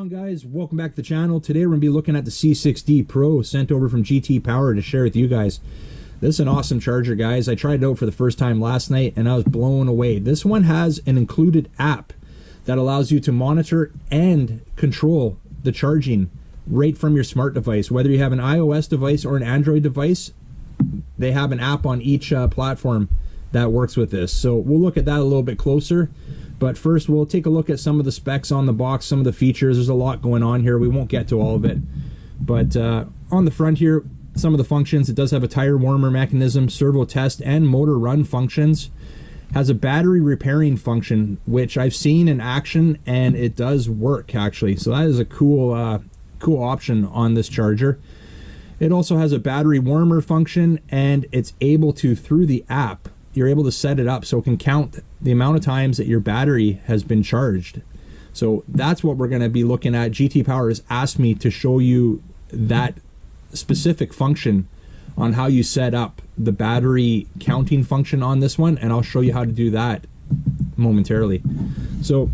on, guys? Welcome back to the channel. Today we're going to be looking at the C6D Pro sent over from GT Power to share with you guys. This is an awesome charger, guys. I tried it out for the first time last night and I was blown away. This one has an included app that allows you to monitor and control the charging right from your smart device. Whether you have an iOS device or an Android device, they have an app on each platform that works with this. So we'll look at that a little bit closer. But first, we'll take a look at some of the specs on the box, some of the features. There's a lot going on here. We won't get to all of it. But on the front here, some of the functions. It does have a tire warmer mechanism, servo test, and motor run functions. Has a battery repairing function, which I've seen in action, and it does work, actually. So that is a cool, cool option on this charger. It also has a battery warmer function, and it's able to, through the app, you're able to set it up so it can count the amount of times that your battery has been charged. So that's what we're going to be looking at. GT Power has asked me to show you that specific function on how you set up the battery counting function on this one, and I'll show you how to do that momentarily. So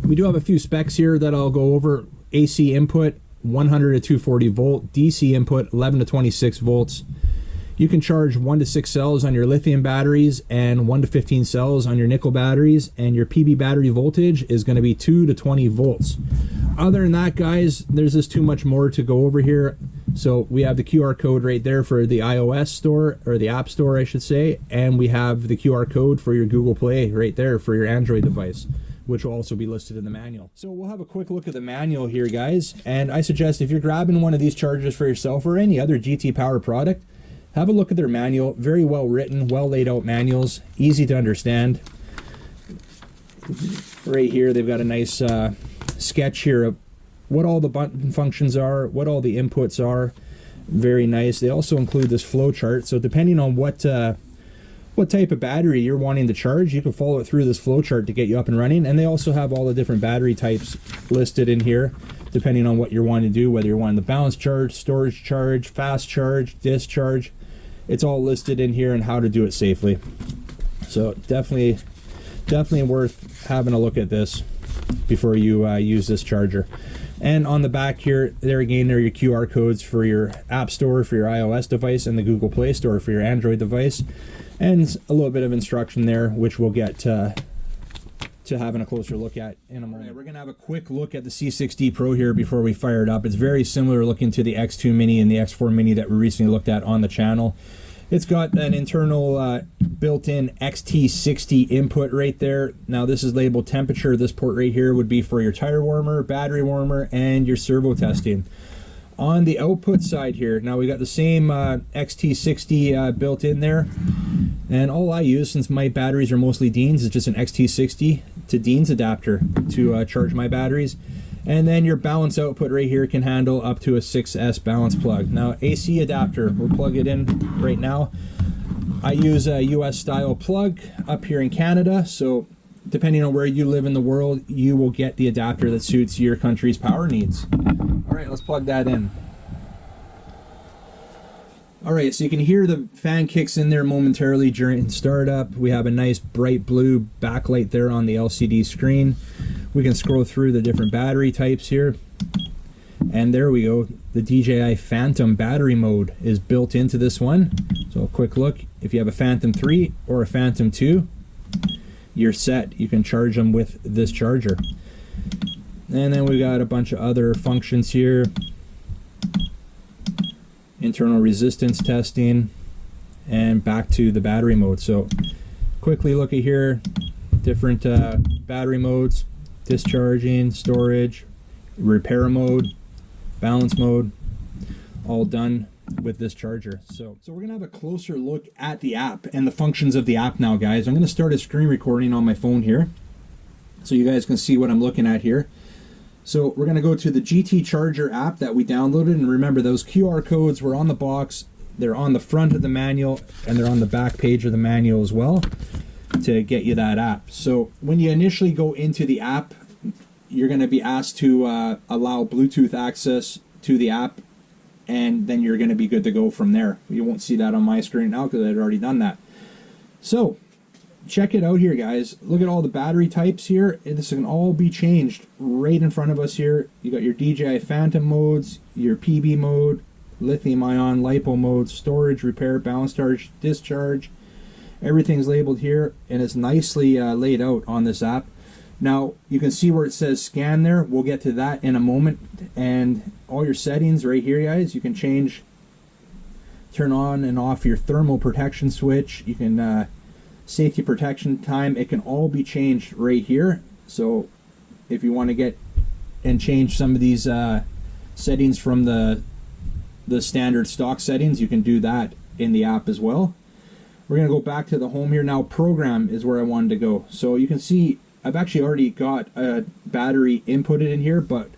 we do have a few specs here that I'll go over. AC input 100 to 240 volt, DC input 11 to 26 volts. You can charge 1 to 6 cells on your lithium batteries and 1 to 15 cells on your nickel batteries, and your PB battery voltage is going to be 2 to 20 volts. Other than that, guys, there's just too much more to go over here. So we have the QR code right there for the iOS store, or the App Store I should say, and we have the QR code for your Google Play right there for your Android device, which will also be listed in the manual. So we'll have a quick look at the manual here, guys, and I suggest if you're grabbing one of these chargers for yourself or any other GT Power product, have a look at their manual. Very well written, well laid out manuals, easy to understand. Right here they've got a nice sketch here of what all the button functions are, what all the inputs are. Very nice. They also include this flow chart, so depending on what type of battery you're wanting to charge, you can follow it through this flow chart to get you up and running. And they also have all the different battery types listed in here, depending on what you're wanting to do, whether you're wanting the balance charge, storage charge, fast charge, discharge. It's all listed in here and how to do it safely. So definitely worth having a look at this before you use this charger. And on the back here, there again, there are your QR codes for your App Store for your iOS device and the Google Play Store for your Android device. And a little bit of instruction there, which we'll get to having a closer look at in a moment. Right, we're going to have a quick look at the C6D Pro here before we fire it up. It's very similar looking to the X2 Mini and the X4 Mini that we recently looked at on the channel. It's got an internal built-in XT60 input right there. Now this is labeled temperature. This port right here would be for your tire warmer, battery warmer, and your servo testing. On the output side here, now we got the same XT60 built in there. And all I use, since my batteries are mostly Deans, is just an XT60 to Deans adapter to charge my batteries. And then your balance output right here can handle up to a 6S balance plug. Now AC adapter, we'll plug it in right now. I use a US style plug up here in Canada, so depending on where you live in the world, you will get the adapter that suits your country's power needs. All right, let's plug that in. All right, so you can hear the fan kicks in there momentarily during startup. We have a nice bright blue backlight there on the LCD screen. We can scroll through the different battery types here. And there we go. The DJI Phantom battery mode is built into this one. So a quick look. If you have a Phantom 3 or a Phantom 2, you're set. You can charge them with this charger. And then we got a bunch of other functions here. Internal resistance testing, and back to the battery mode. So quickly look at here, different battery modes: discharging, storage, repair mode, balance mode, all done with this charger. So we're gonna have a closer look at the app and the functions of the app now, guys. I'm gonna start a screen recording on my phone here so you guys can see what I'm looking at here. So we're going to go to the GT Charger app that we downloaded, and remember those QR codes were on the box, they're on the front of the manual, and they're on the back page of the manual as well to get you that app. So when you initially go into the app, you're going to be asked to allow Bluetooth access to the app, and then you're going to be good to go from there. You won't see that on my screen now because I'd already done that. So check it out here, guys. Look at all the battery types here. This can all be changed right in front of us here. You got your DJI Phantom modes, your PB mode, lithium ion, lipo mode, storage, repair, balance charge, discharge. Everything's labeled here, and it's nicely laid out on this app. Now you can see where it says scan there. We'll get to that in a moment. And all your settings right here, guys. You can change, turn on and off your thermal protection switch. You can safety protection time. It can all be changed right here. So if you want to get and change some of these settings from the standard stock settings, you can do that in the app as well. We're going to go back to the home here now. Program is where I wanted to go. So you can see I've actually already got a battery inputted in here, but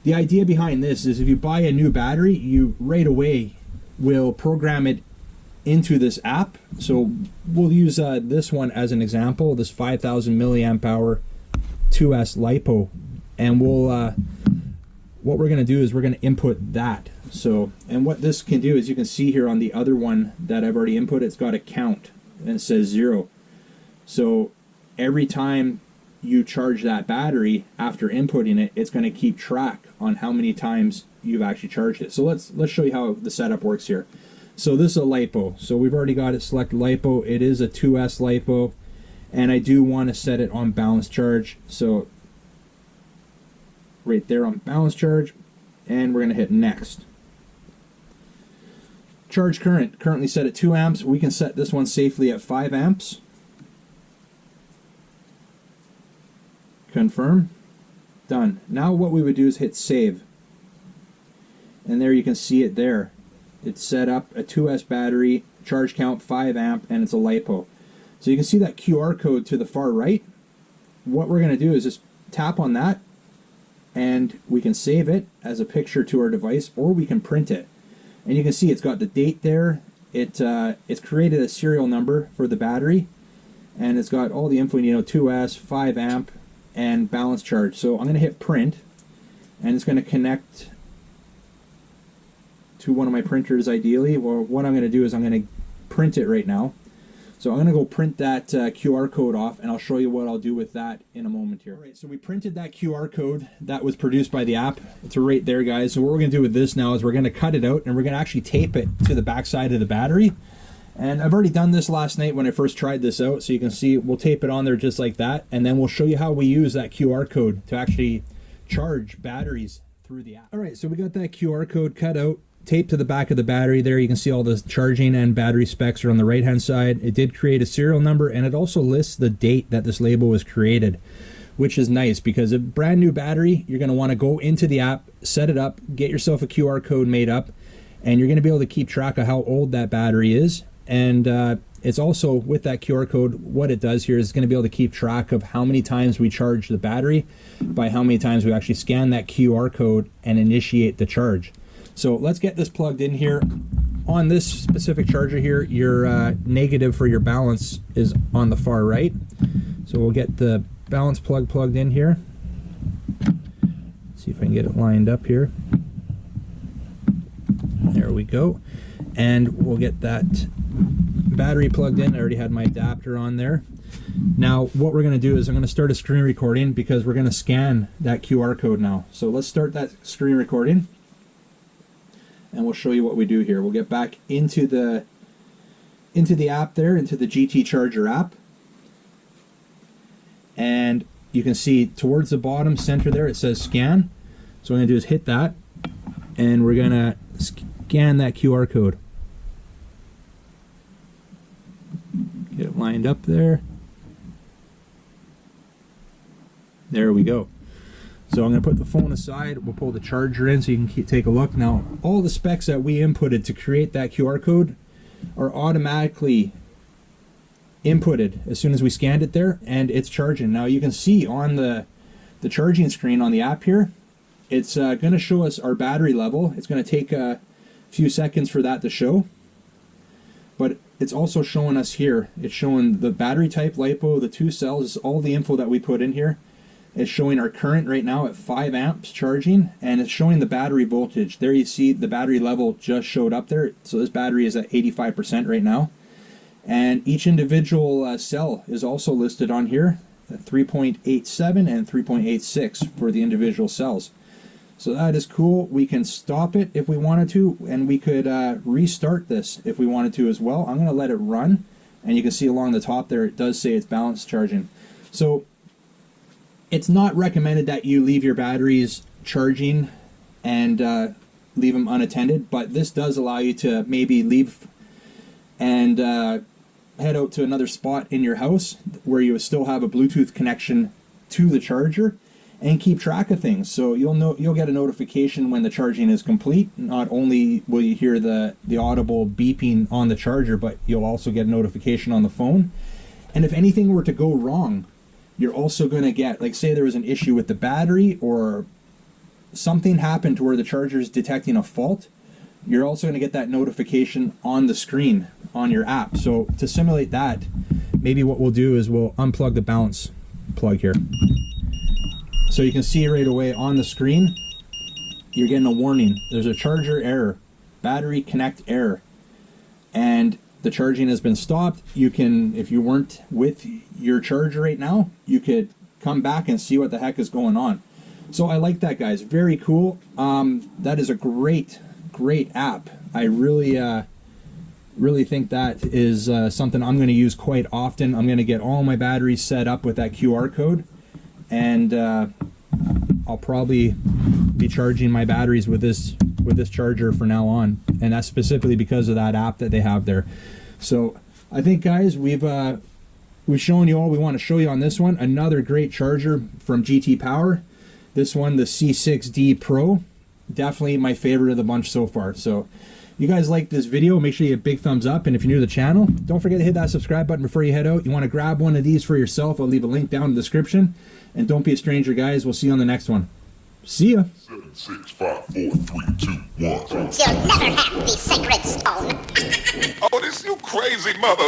the idea behind this is if you buy a new battery, you right away will program it into this app. So we'll use this one as an example, this 5,000 milliamp hour 2S LiPo, and we'll what we're going to do is we're going to input that. So, and what this can do is you can see here on the other one that I've already input, it's got a count and it says 0. So every time you charge that battery after inputting it, it's going to keep track on how many times you've actually charged it. So let's show you how the setup works here. So this is a LiPo. So we've already got it selected LiPo. It is a 2S LiPo, and I do want to set it on balance charge. So right there on balance charge, and we're going to hit next. Charge current, currently set at 2 amps. We can set this one safely at 5 amps. Confirm. Done. Now what we would do is hit save. And there you can see it there. It's set up a 2S battery, charge count 5 amp, and it's a LiPo. So you can see that QR code to the far right. What we're going to do is just tap on that, and we can save it as a picture to our device, or we can print it. And you can see it's got the date there. It's created a serial number for the battery, and it's got all the info, 2S, 5 amp, and balance charge. So I'm going to hit print, and it's going to connect to one of my printers ideally. Well, what I'm going to do is I'm going to print it right now. So I'm going to go print that QR code off, and I'll show you what I'll do with that in a moment here. All right, so we printed that QR code that was produced by the app. It's right there, guys. So what we're going to do with this now is we're going to cut it out, and we're going to actually tape it to the back side of the battery. And I've already done this last night when I first tried this out. So you can see we'll tape it on there just like that, and then we'll show you how we use that QR code to actually charge batteries through the app. All right, so we got that QR code cut out, taped to the back of the battery there. You can see all the charging and battery specs are on the right hand side. It did create a serial number, and it also lists the date that this label was created, which is nice because a brand new battery, you're going to want to go into the app, set it up, get yourself a QR code made up, and you're going to be able to keep track of how old that battery is. And it's also, with that QR code, what it does here is it's going to be able to keep track of how many times we charge the battery by how many times we actually scan that QR code and initiate the charge. So let's get this plugged in here. On this specific charger here, your negative for your balance is on the far right. So we'll get the balance plug plugged in here. See if I can get it lined up here. There we go. And we'll get that battery plugged in. I already had my adapter on there. Now what we're going to do is I'm going to start a screen recording because we're going to scan that QR code now. So let's start that screen recording, and we'll show you what we do here. We'll get back into the app there, into the GT Charger app, and you can see towards the bottom center there it says scan. So what I'm going to do is hit that, and we're going to scan that QR code. Get it lined up there. There we go. So I'm going to put the phone aside. We'll pull the charger in so you can take a look. Now, all the specs that we inputted to create that QR code are automatically inputted as soon as we scanned it there, and it's charging. Now you can see on the charging screen on the app here, it's going to show us our battery level. It's going to take a few seconds for that to show, but it's also showing us here. It's showing the battery type, LiPo, the 2 cells, all the info that we put in here. It's showing our current right now at 5 amps charging, and it's showing the battery voltage. There you see the battery level just showed up there. So this battery is at 85% right now. And each individual cell is also listed on here, 3.87 and 3.86 for the individual cells. So that is cool. We can stop it if we wanted to, and we could restart this if we wanted to as well. I'm going to let it run, and you can see along the top there it does say it's balance charging. So it's not recommended that you leave your batteries charging and leave them unattended, but this does allow you to maybe leave and head out to another spot in your house where you still have a Bluetooth connection to the charger and keep track of things. So you'll get a notification when the charging is complete. Not only will you hear the audible beeping on the charger, but you'll also get a notification on the phone. And if anything were to go wrong, you're also going to get, like, say there was an issue with the battery or something happened to where the charger is detecting a fault, you're also going to get that notification on the screen on your app. So to simulate that, maybe what we'll do is we'll unplug the balance plug here. So you can see right away on the screen, you're getting a warning. There's a charger error, battery connect error, and the charging has been stopped. You can, if you weren't with your charger right now, you could come back and see what the heck is going on. So I like that, guys. Very cool. That is a great app. I really think that is something I'm going to use quite often. I'm going to get all my batteries set up with that QR code, and I'll probably be charging my batteries with this charger for now on, and that's specifically because of that app that they have there. So I think, guys, we've shown you all we want to show you on this one. Another great charger from GT Power. This one, the C6D Pro, definitely my favorite of the bunch so far. So you guys like this video, make sure you hit a big thumbs up, and if you're new to the channel, don't forget to hit that subscribe button before you head out. You want to grab one of these for yourself, I'll leave a link down in the description. And don't be a stranger, guys. We'll see you on the next one. See ya. 7, 6, 5, 4, 3, 2, 1. You'll never have the sacred stone. Oh, this you crazy mother.